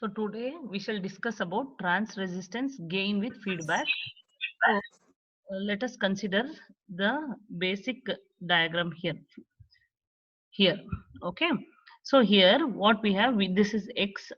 So today we shall discuss about trans resistance gain with feedback. So let us consider the basic diagram here. Here, okay. So here what we have, this is X.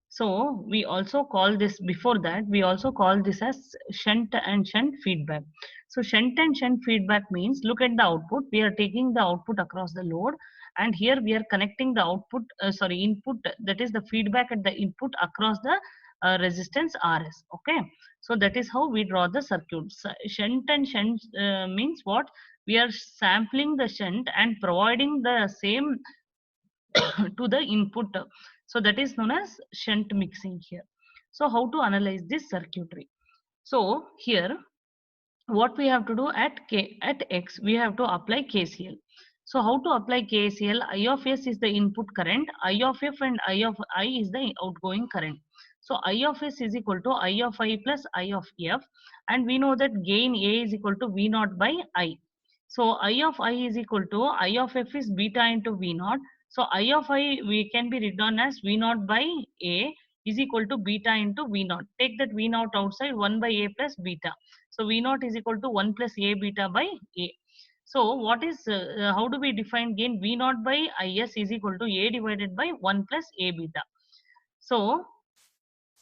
So we also call this, before that we also call this as shunt and shunt feedback. So shunt and shunt feedback means, look at the output. We are taking the output across the load, and here we are connecting the output, input, that is the feedback at the input across the resistance RS. Okay, so that is how we draw the circuit. Shunt and shunt means what? We are sampling the shunt and providing the same to the input. So that is known as shunt mixing here. So how to analyze this circuitry? So here what we have to do at X, we have to apply KCL. So how to apply KCL? I of S is the input current, I of F and I of I is the outgoing current. So I of S is equal to I of I plus I of F, and we know that gain A is equal to V naught by I. So I of I is equal to I of F is beta into V naught. So I of I we can be written as V naught by A is equal to beta into V naught. Take that V naught outside, 1 by A plus beta. So V naught is equal to 1 plus A beta by A. So what is, how do we define gain? V naught by Is is equal to A divided by 1 plus A beta. So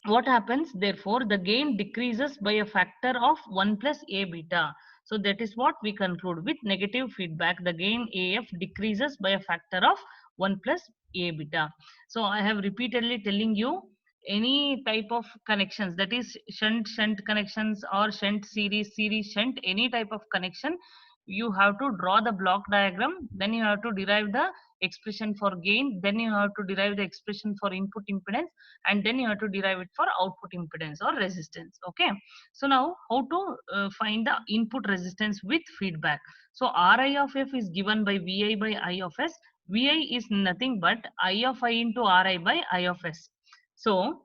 what happens? Therefore, the gain decreases by a factor of 1 plus A beta. So that is what we conclude with negative feedback. The gain AF decreases by a factor of 1 plus A beta. So I have repeatedly telling you, any type of connections, that is shunt connections or shunt series shunt, any type of connection, you have to draw the block diagram, then you have to derive the expression for gain, then you have to derive the expression for input impedance, and then you have to derive it for output impedance or resistance. Okay, so now how to find the input resistance with feedback? So Ri of F is given by Vi by I of S. Vi is nothing but I of I into Ri by I of S. So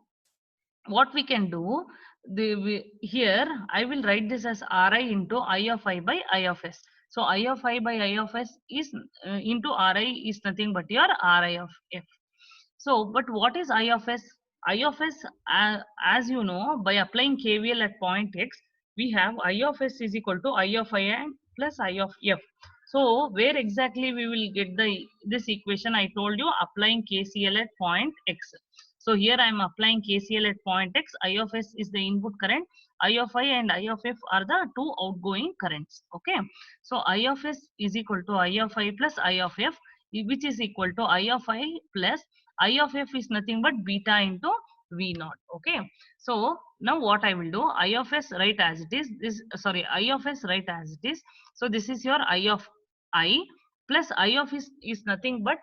what we can do, here I will write this as Ri into I of I by I of S. So I of I by I of S is into Ri is nothing but your Ri of F. So, but what is I of S? I of S, as you know, by applying KVL at point X, we have I of S is equal to I of I and plus I of F. So, where exactly we will get the this equation? I told you, applying KCL at point X. So here I am applying KCL at point X. I of S is the input current. I of I and I of F are the two outgoing currents. Okay. So I of S is equal to I of I plus I of F, which is equal to I of I plus I of F is nothing but beta into V naught. Okay. So now what I will do, I of S write as it is. I of S write as it is. So this is your I of I plus I of is nothing but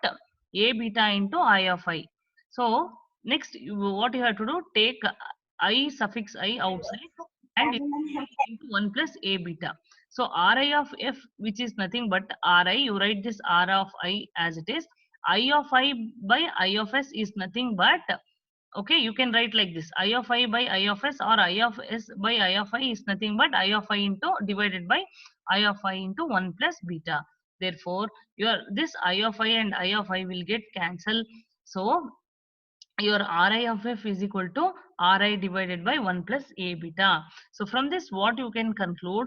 A beta into I of I. So next, what you have to do, take I suffix I outside and into 1 plus A beta. So Ri of F, which is nothing but Ri, you write this R of I as it is. I of I by I of S is nothing but, okay, you can write like this, I of I by I of S, or I of S by I of I is nothing but I of I into divided by I of I into 1 plus beta. Therefore, your this I of I and I of I will get cancelled. So your Ri of F is equal to Ri divided by 1 plus A beta. So from this, what you can conclude,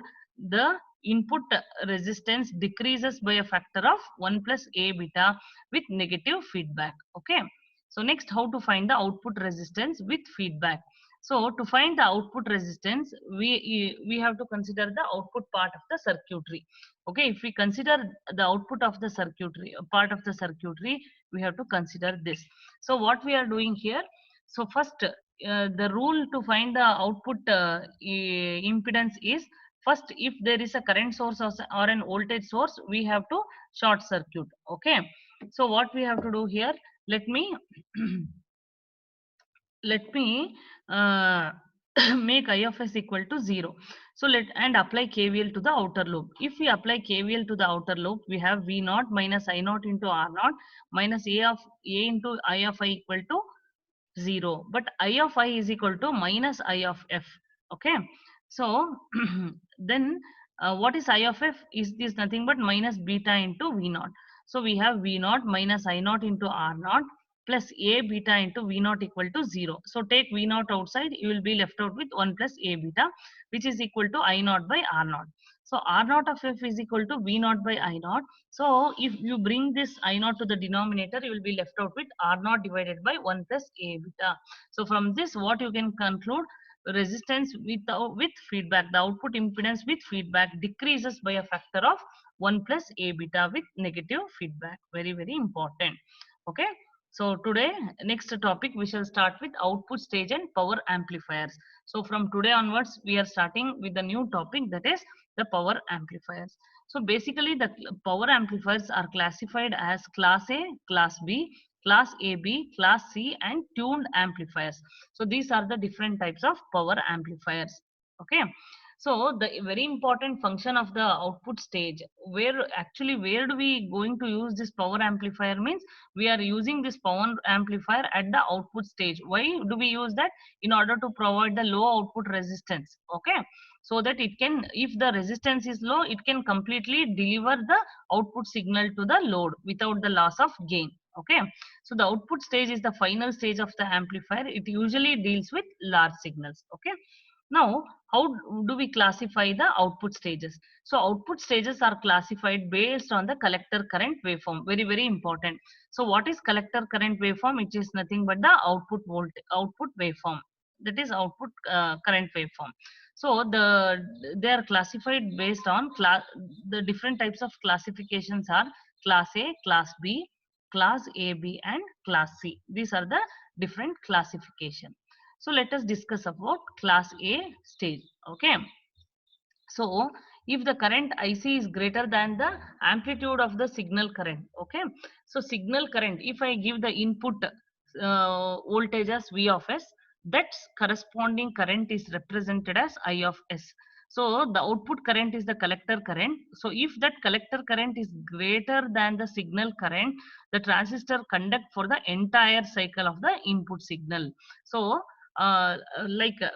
the input resistance decreases by a factor of 1 plus A beta with negative feedback. Okay. So next, how to find the output resistance with feedback? So to find the output resistance, we have to consider the output part of the circuitry. Okay, if we consider the output of the circuitry, part of the circuitry, we have to consider this. So what we are doing here, so first the rule to find the output impedance is, first if there is a current source or an voltage source, we have to short circuit. Okay, so what we have to do here, let me let me uh, make I of S equal to 0. So let and apply KVL to the outer loop. If we apply KVL to the outer loop, we have V naught minus I naught into R naught minus A of A into I of I equal to 0. But I of I is equal to minus I of F. Okay. So then what is I of F? Is this nothing but minus beta into V naught. So we have V naught minus I naught into R naught plus A beta into V naught equal to 0. So take V naught outside, you will be left out with 1 plus A beta, which is equal to I naught by R naught. So R naught of F is equal to V naught by I naught. So if you bring this I naught to the denominator, you will be left out with R naught divided by 1 plus A beta. So from this, what you can conclude, resistance with feedback, the output impedance with feedback decreases by a factor of 1 plus A beta with negative feedback. Very, very important. Okay. So today, next topic, we shall start with output stage and power amplifiers. So from today onwards, we are starting with the new topic, that is the power amplifiers. So basically, the power amplifiers are classified as class A, class B, class AB, class C, and tuned amplifiers. So these are the different types of power amplifiers. Okay. So the very important function of the output stage, where do we going to use this power amplifier, means we are using this power amplifier at the output stage. Why do we use that? In order to provide the low output resistance. Okay. So that it can, if the resistance is low, it can completely deliver the output signal to the load without the loss of gain. Okay. So the output stage is the final stage of the amplifier. It usually deals with large signals. Okay. Now, how do we classify the output stages? So output stages are classified based on the collector current waveform. Very, very important. So what is collector current waveform? It is nothing but the output waveform. That is output current waveform. So they are classified based on the different types of classifications are class A, class B, class AB, and class C. These are the different classification. So let us discuss about class A stage. Okay. So if the current IC is greater than the amplitude of the signal current. Okay. So signal current, if I give the input voltage as V of S, that corresponding current is represented as I of S. So the output current is the collector current. So if that collector current is greater than the signal current, the transistor conduct for the entire cycle of the input signal. So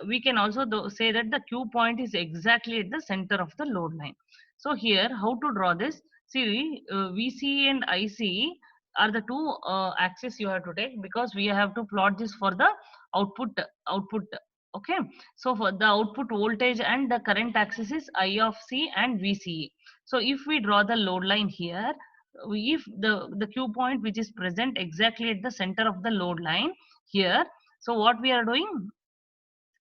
we can also say that the Q point is exactly at the center of the load line. So here, how to draw this? See, VC and IC are the two axes you have to take, because we have to plot this for the output. Okay. So for the output voltage and the current axis is I of C and VCE. So if we draw the load line here, if the Q point which is present exactly at the center of the load line here, so what we are doing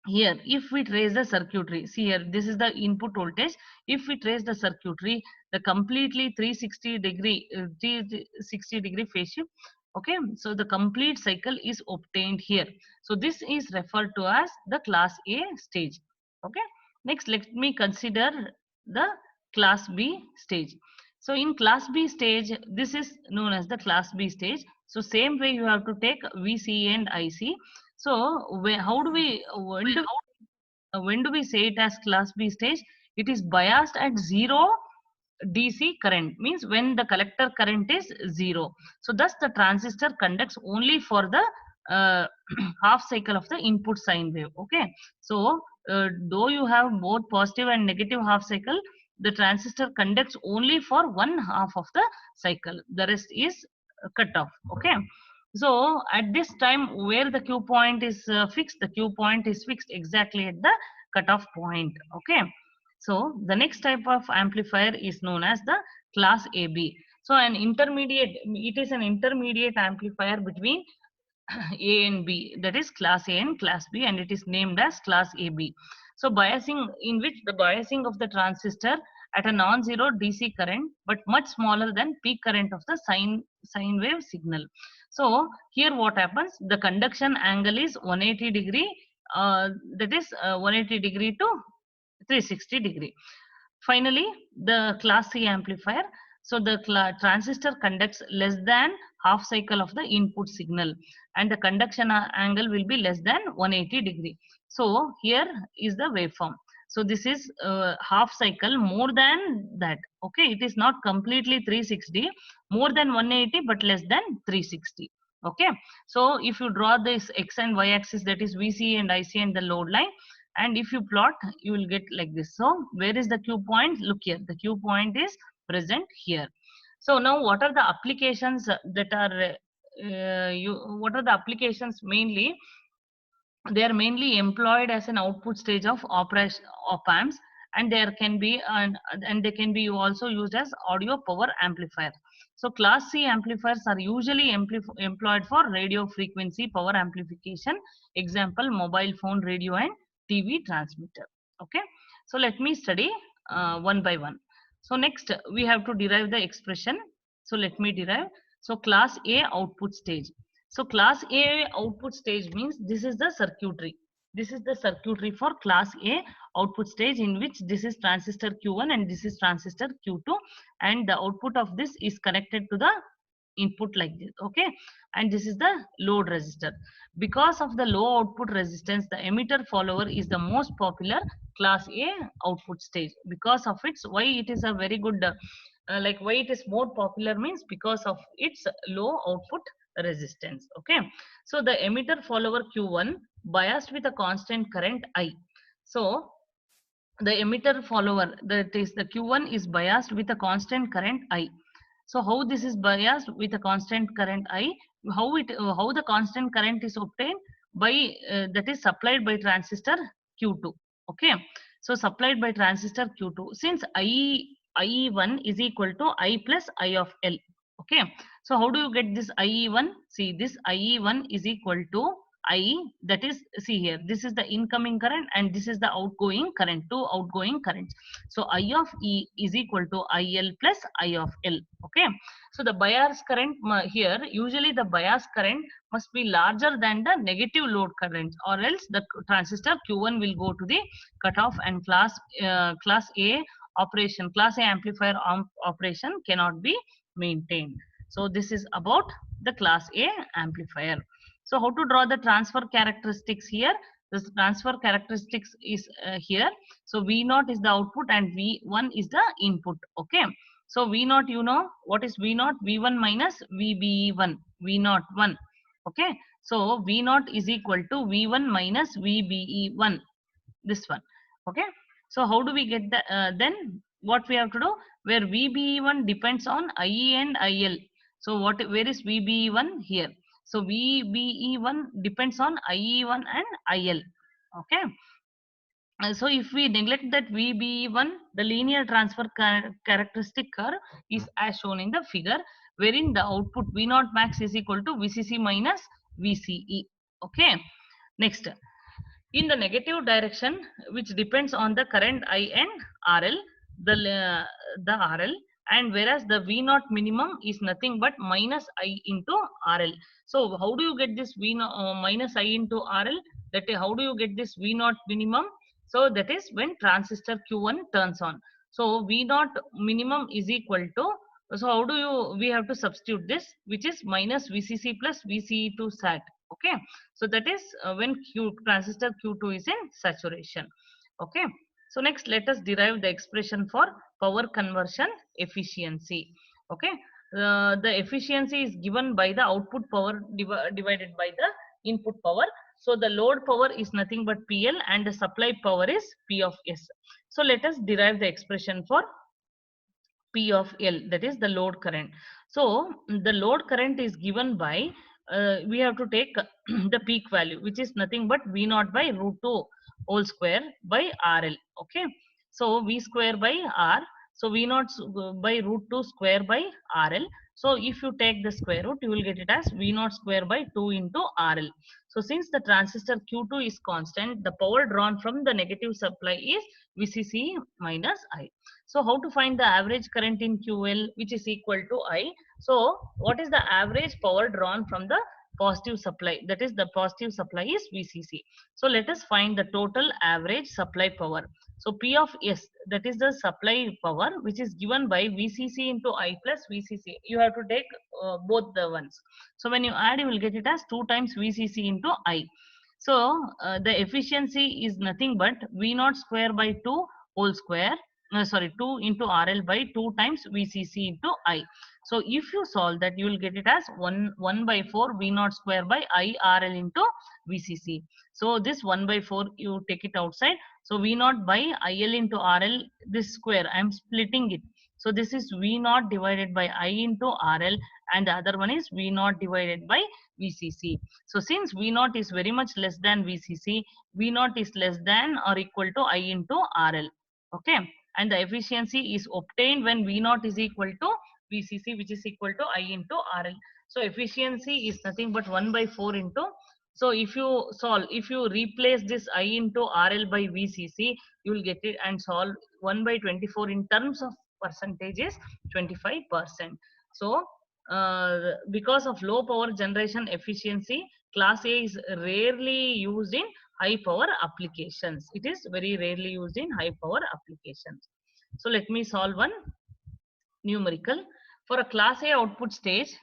here, if we trace the circuitry, see here, this is the input voltage. If we trace the circuitry, the completely 360 degree phase shift. Okay, so the complete cycle is obtained here. So this is referred to as the class A stage. Okay, next let me consider the class B stage. So in class B stage, this is known as the class B stage. So same way you have to take VC and IC. So how do we when do we say it as class B stage? It is biased at 0 DC current, means when the collector current is 0. So thus the transistor conducts only for the half cycle of the input sine wave. Okay. So though you have both positive and negative half cycle, the transistor conducts only for one half of the cycle. The rest is cut off. Okay. So at this time where the Q point is fixed, the Q point is fixed exactly at the cutoff point. Okay. So the next type of amplifier is known as the class AB. So it is an intermediate amplifier between A and B, that is class A and class B, and it is named as class AB. So biasing, in which the biasing of the transistor at a non-zero DC current but much smaller than peak current of the sine wave signal. So here what happens, the conduction angle is 180 degree, that is 180 degree to 360 degree. Finally, the class C amplifier. So the transistor conducts less than half cycle of the input signal, and the conduction angle will be less than 180 degree. So here is the waveform. So this is half cycle more than that. Okay, it is not completely 360, more than 180 but less than 360. Okay, so if you draw this X and Y axis, that is VC and IC and the load line, and if you plot, you will get like this. So where is the Q point? Look here, the Q point is present here. So now what are the applications that are what are the applications mainly? They are mainly employed as an output stage of operation op amps, and there can be and they can be also used as audio power amplifier. So class C amplifiers are usually employed for radio frequency power amplification, example mobile phone radio and TV transmitter. Okay, so let me study one by one. So next we have to derive the expression. So let me derive. So class A output stage. So class A output stage means this is the circuitry. This is the circuitry for class A output stage, in which this is transistor Q1 and this is transistor Q2, and the output of this is connected to the input like this. Okay, and this is the load resistor. Because of the low output resistance, the emitter follower is the most popular class A output stage. Because of its, why it is a very good like why it is more popular means because of its low output resistance. Okay, so the emitter follower Q1 biased with a constant current I. So the emitter follower, that is the Q1, is biased with a constant current I. So how this is biased with a constant current I? How the constant current is obtained? By that is supplied by transistor Q2. Okay, so supplied by transistor Q2, since IE1 is equal to I plus I of L. Okay, so how do you get this IE1? See, this IE1 is equal to I, that is, see here, this is the incoming current and this is the outgoing current, two outgoing currents. So I of E is equal to IL plus I of L. Okay, so the bias current here, usually the bias current must be larger than the negative load current, or else the transistor Q1 will go to the cutoff, and class A operation, class A amplifier operation cannot be maintained. So this is about the class A amplifier. So how to draw the transfer characteristics here? This transfer characteristics is here. So V0 is the output and V1 is the input. Okay, so V0, you know what is V0? V1 minus VBE1, V0 1. Okay, so V0 is equal to V1 minus VBE1, this one. Okay, so how do we get the then what we have to do? Where VBE1 depends on IE and IL. So where is VBE1 here? So VBE1 depends on IE1 and IL. Okay, so if we neglect that VBE1, the linear transfer characteristic curve is as shown in the figure, wherein the output V0 max is equal to VCC minus VCE. Okay, next, in the negative direction, which depends on the current I and RL, the RL, and whereas the V0 minimum is nothing but minus I into RL. So how do you get this V0 minus I into RL? That is, how do you get this V0 minimum? So that is when transistor Q1 turns on. So V0 minimum is equal to, so how do you, we have to substitute this, which is minus VCC plus VCE2 SAT. Okay, so that is when transistor Q2 is in saturation. Okay, so next let us derive the expression for power conversion efficiency. Okay, the efficiency is given by the output power divided by the input power. So the load power is nothing but PL and the supply power is P of S. So let us derive the expression for P of L, that is the load current. So the load current is given by, we have to take the peak value, which is nothing but V0 by root 2 whole square by RL. Okay, so V square by R. So V0 by root 2 square by RL. So if you take the square root, you will get it as V0 square by 2 into RL. So since the transistor Q2 is constant, the power drawn from the negative supply is VCC minus I. So how to find the average current in QL, which is equal to I? So what is the average power drawn from the positive supply? That is, the positive supply is VCC. So let us find the total average supply power. So P of S, that is the supply power, which is given by VCC into I plus VCC. You have to take both the ones. So when you add, you will get it as 2 times VCC into I. So the efficiency is nothing but V0 square by 2 whole square, sorry, 2 into RL by 2 times VCC into I. So if you solve that, you will get it as 1 by 4 V0 square by I RL into VCC. So this 1 by 4, you take it outside. So V0 by IL into RL, this square, I am splitting it. So this is V0 divided by I into RL, and the other one is V naught divided by VCC. So since V naught is very much less than VCC, V naught is less than or equal to I into RL. Okay, and the efficiency is obtained when V naught is equal to VCC, which is equal to I into RL. So efficiency is nothing but 1 by 4 into, so if you solve, if you replace this I into RL by VCC, you will get it and solve 1 by 24 in terms of percentage is 25%. So because of low power generation efficiency, class A is rarely used in high power applications. It is very rarely used in high power applications. So let me solve one numerical. For a class A output stage,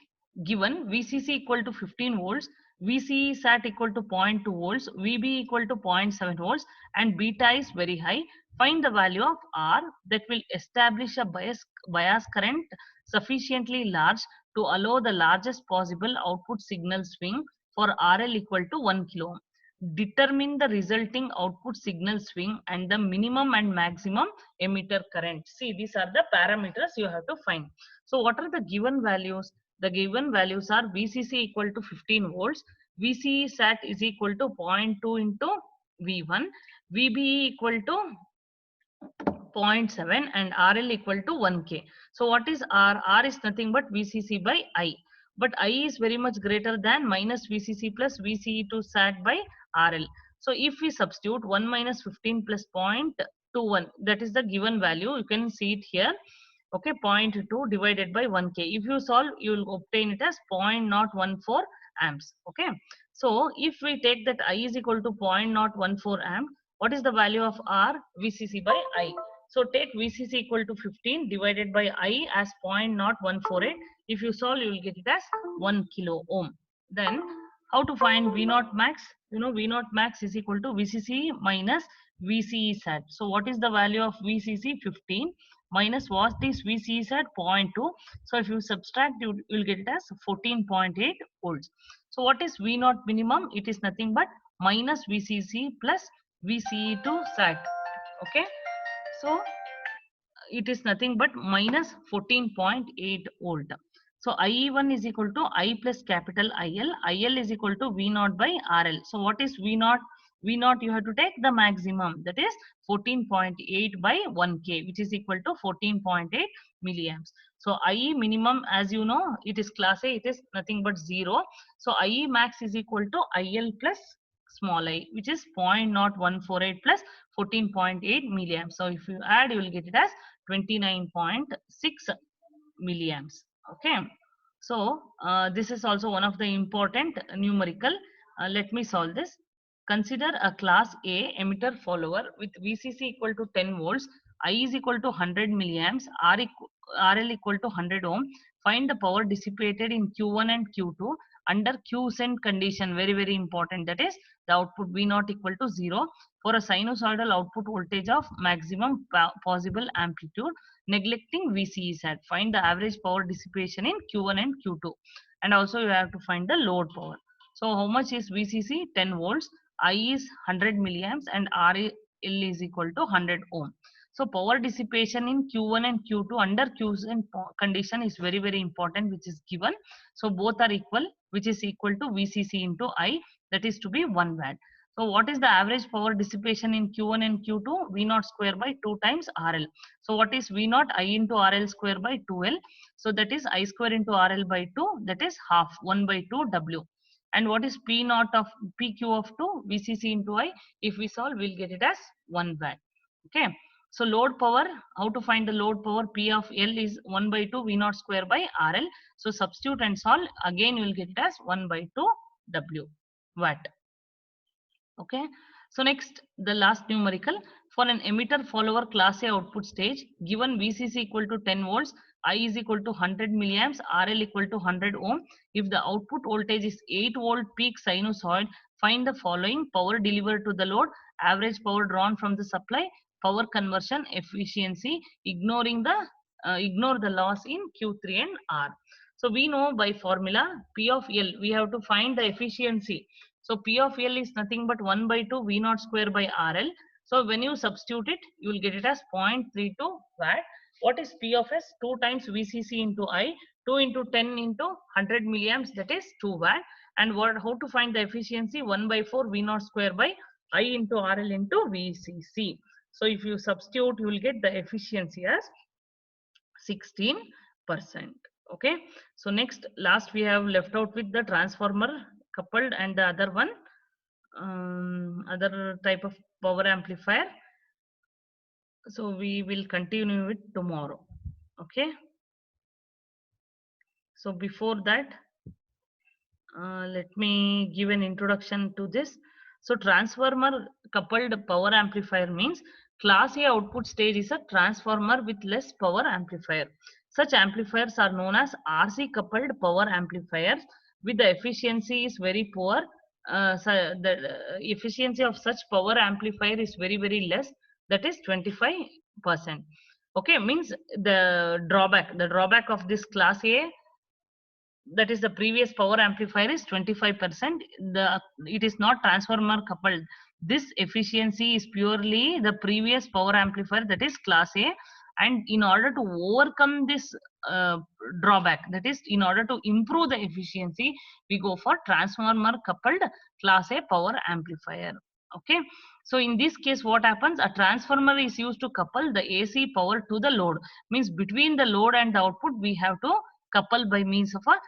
given VCC equal to 15 volts, VCE sat equal to 0.2 volts, VB equal to 0.7 volts, and beta is very high, find the value of R that will establish a bias current sufficiently large to allow the largest possible output signal swing for RL equal to 1 kilo ohm. Determine the resulting output signal swing and the minimum and maximum emitter current. See, these are the parameters you have to find. So what are the given values? The given values are VCC equal to 15 volts, VCE sat is equal to 0.2 into V1, VBE equal to 0.7, and RL equal to 1K. So what is R? R is nothing but VCC by I. But I is very much greater than minus VCC plus VCE2 sat by RL. So if we substitute 1 minus 15 plus 0.21, that is the given value. You can see it here. Okay, 0.2 divided by 1K. If you solve, you will obtain it as 0.014 amps. Okay. So if we take that I is equal to 0.014 amp, what is the value of R? VCC by I. So take VCC equal to 15 divided by I as 0.0148. If you solve, you will get it as 1 kilo ohm. Then how to find V naught max? You know, V naught max is equal to VCC minus VCE sat. So what is the value of VCC? 15 minus what is VCE sat? 0.2. So if you subtract, you will get it as 14.8 volts. So what is V naught minimum? It is nothing but minus VCC plus VCE2 sat. Okay. So it is nothing but minus 14.8 volt. So IE1 is equal to I plus capital IL. IL is equal to V naught by RL. So what is V naught? V naught you have to take the maximum, that is 14.8 by 1K, which is equal to 14.8 milliamps. So IE minimum, as you know, it is class A, it is nothing but 0. So IE max is equal to IL plus small I, which is 0.0148 plus 14.8 milliamps. So if you add, you will get it as 29.6 milliamps. Okay. So this is also one of the important numerical. Let me solve this. Consider a class A emitter follower with VCC equal to 10 volts, I is equal to 100 milliamps, RL equal to 100 ohm. Find the power dissipated in Q1 and Q2 under quiescent condition. Very, very important. That is the output V naught equal to 0 for a sinusoidal output voltage of maximum possible amplitude, neglecting VCE sat. Find the average power dissipation in Q1 and Q2. And also you have to find the load power. So how much is VCC? 10 volts. I is 100 milliamps and RL is equal to 100 ohm. So power dissipation in Q1 and Q2 under quiescent condition is very, very important, which is given. So both are equal, which is equal to VCC into I, that is to be 1 watt. So what is the average power dissipation in Q1 and Q2? V naught square by 2 times RL. So what is V naught? I into RL square by 2L. So that is I square into RL by 2, that is half, 1 by 2 W. And what is P naught of PQ of 2? VCC into I. If we solve, we'll get it as 1 watt. Okay. So load power, how to find the load power? P of L is 1 by 2 V naught square by RL. So substitute and solve. Again, you will get it as 1 by 2 W watt. Okay. So next, the last numerical. For an emitter follower class A output stage, given VCC equal to 10 volts, I is equal to 100 milliamps, RL equal to 100 ohm. If the output voltage is 8 volt peak sinusoid, find the following: power delivered to the load, average power drawn from the supply, power conversion efficiency, ignore the loss in Q3 and R. So we know by formula P of L, we have to find the efficiency. So P of L is nothing but 1 by 2 V naught square by RL. So when you substitute it, you will get it as 0.32 watt. What is P of S? 2 times VCC into I. 2 into 10 into 100 milliamps, that is 2 watt. And what, how to find the efficiency? 1 by 4 V naught square by I into RL into VCC. So if you substitute, you will get the efficiency as 16%. Okay. So next, last we have left out with the transformer coupled and the other one, other type of power amplifier. So we will continue it tomorrow. Okay. So before that, let me give an introduction to this. So transformer coupled power amplifier means class A output stage is a transformer with less power amplifier. Such amplifiers are known as RC coupled power amplifiers with the efficiency is very poor. So the efficiency of such power amplifier is very less, that is 25%. Okay, means the drawback of this class A, that is the previous power amplifier, is 25%. It is not transformer coupled. This efficiency is purely the previous power amplifier, that is class A. And in order to overcome this drawback, that is in order to improve the efficiency, we go for transformer coupled class A power amplifier. Okay. So in this case, what happens? A transformer is used to couple the AC power to the load. Means between the load and the output, we have to couple by means of a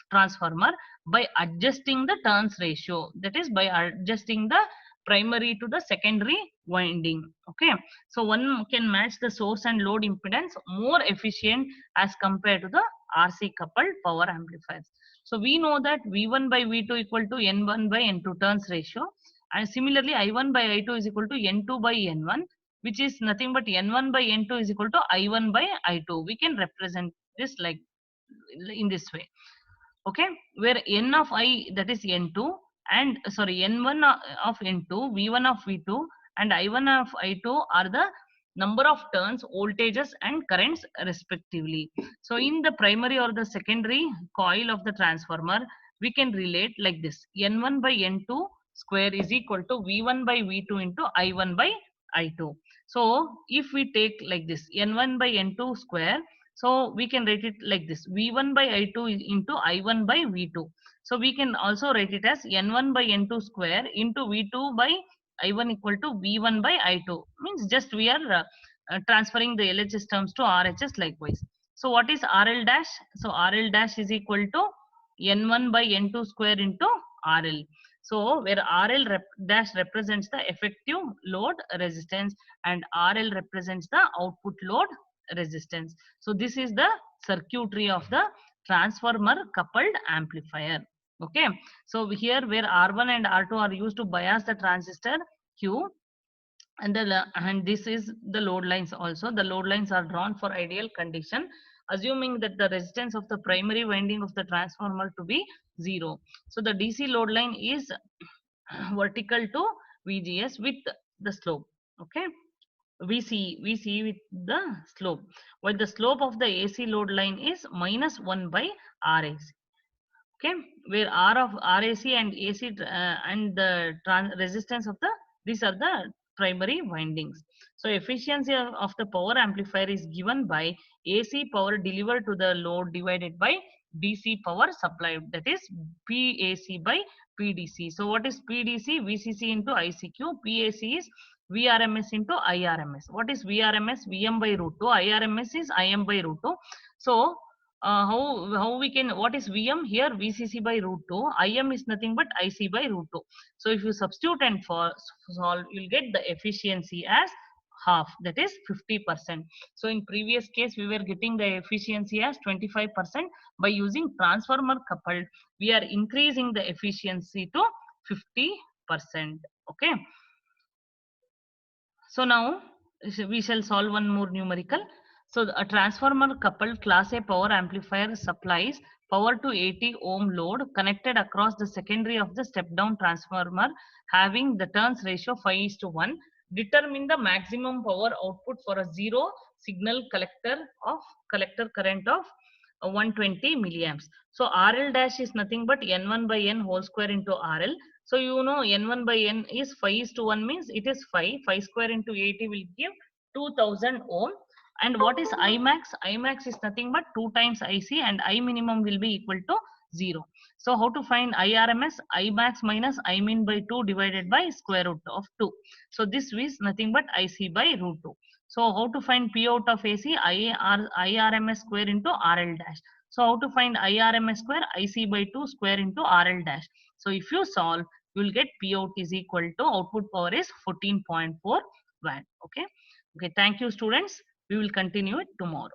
transformer by adjusting the turns ratio, that is by adjusting the primary to the secondary winding. Okay. So one can match the source and load impedance more efficient as compared to the RC coupled power amplifiers. So we know that V1 by V2 equal to N1 by N2 turns ratio, and similarly I1 by I2 is equal to N2 by N1, which is nothing but N1 by N2 is equal to I1 by I2. We can represent this like in this way. Okay, where n of I, that is n2, and sorry, n1 of n2, v1 of v2 and I1 of I2 are the number of turns, voltages and currents respectively. So in the primary or the secondary coil of the transformer, we can relate like this: n1 by n2 square is equal to v1 by v2 into I1 by I2. So if we take like this n1 by n2 square, so we can write it like this: v1 by I2 into I1 by v2. So we can also write it as n1 by n2 square into v2 by I1 equal to v1 by I2. Means just we are transferring the LHS terms to RHS likewise. So what is RL dash? So RL dash is equal to n1 by n2 square into RL. So where RL dash represents the effective load resistance and RL represents the output load resistance. So this is the circuitry of the transformer coupled amplifier. Okay. So here where R1 and R2 are used to bias the transistor Q, and this is the load lines also. The load lines are drawn for ideal condition, assuming that the resistance of the primary winding of the transformer to be 0. So the DC load line is vertical to VGS with the slope. Okay. VC with the slope, while the slope of the AC load line is -1 by RAC. Okay, where R of RAC and AC and the resistance of these are the primary windings. So efficiency of the power amplifier is given by AC power delivered to the load divided by DC power supplied, that is PAC by PDC. So what is PDC? VCC into ICQ. PAC is VRMS into IRMS. What is VRMS? VM by root 2. IRMS is IM by root 2. So how we can, what is VM here? VCC by root 2. IM is nothing but IC by root 2. So if you substitute and solve, you'll get the efficiency as half, that is 50%. So in previous case we were getting the efficiency as 25%. By using transformer coupled, we are increasing the efficiency to 50%. Okay. So now we shall solve one more numerical. So a transformer coupled class A power amplifier supplies power to 80 ohm load connected across the secondary of the step down transformer having the turns ratio 5:1. Determine the maximum power output for a zero signal collector current of 120 milliamps. So RL dash is nothing but N1 by N whole square into RL. So you know N1 by N is 5:1 means it is 5. 5 square into 80 will give 2000 ohm. And what is Imax? Imax is nothing but 2 times IC, and I minimum will be equal to 0. So how to find IRMS? Imax minus Imin by 2 divided by square root of 2. So this is nothing but IC by root 2. So how to find P out of AC? IRMS square into RL dash. So how to find IRMS square? IC by 2 square into RL dash. So if you solve, you will get P out is equal to output power is 14.4 watt. Okay. Okay. Thank you, students. We will continue it tomorrow.